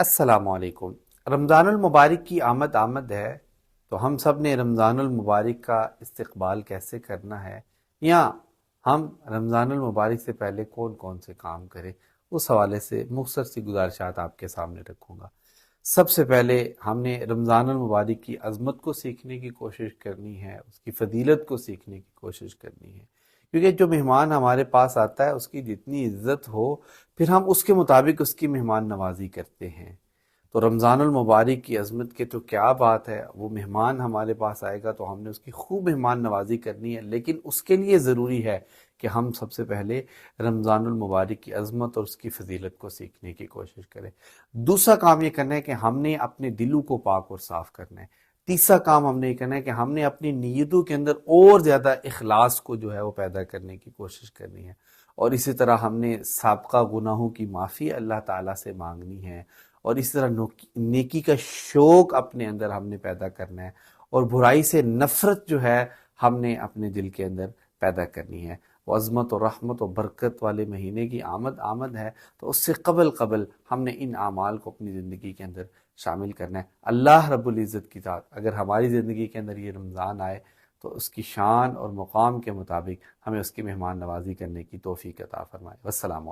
السلام علیکم۔ رمضان المبارک کی آمد آمد ہے، تو ہم سب نے رمضان المبارک کا استقبال کیسے کرنا ہے، یا ہم رمضان المبارک سے پہلے کون کون سے کام کریں، اس حوالے سے مختصر سی گزارشات آپ کے سامنے رکھوں گا۔ سب سے پہلے ہم نے رمضان المبارک کی عظمت کو سیکھنے کی کوشش کرنی ہے، اس کی فضیلت کو سیکھنے کی کوشش کرنی ہے، کیونکہ جو مہمان ہمارے پاس آتا ہے اس کی جتنی عزت ہو، پھر ہم اس کے مطابق اس کی مہمان نوازی کرتے ہیں۔ تو رمضان المبارک کی عظمت کے تو کیا بات ہے، وہ مہمان ہمارے پاس آئے گا تو ہم نے اس کی خوب مہمان نوازی کرنی ہے، لیکن اس کے لیے ضروری ہے کہ ہم سب سے پہلے رمضان المبارک کی عظمت اور اس کی فضیلت کو سیکھنے کی کوشش کریں۔ دوسرا کام یہ کرنا ہے کہ ہم نے اپنے دلوں کو پاک اور صاف کرنا ہے۔ تیسرا کام ہم نے یہ کرنا ہے کہ ہم نے اپنی نیتوں کے اندر اور زیادہ اخلاص کو جو ہے وہ پیدا کرنے کی کوشش کرنی ہے، اور اسی طرح ہم نے سابقہ گناہوں کی معافی اللہ تعالیٰ سے مانگنی ہے، اور اس طرح نیکی کا شوق اپنے اندر ہم نے پیدا کرنا ہے، اور برائی سے نفرت جو ہے ہم نے اپنے دل کے اندر پیدا کرنی ہے۔ وہ عظمت اور رحمت اور برکت والے مہینے کی آمد ہے، تو اس سے قبل ہم نے ان اعمال کو اپنی زندگی کے اندر شامل کرنا ہے۔ اللہ رب العزت کی ذات اگر ہماری زندگی کے اندر یہ رمضان آئے تو اس کی شان اور مقام کے مطابق ہمیں اس کی مہمان نوازی کرنے کی توفیق عطا فرمائے۔ والسلام علیکم۔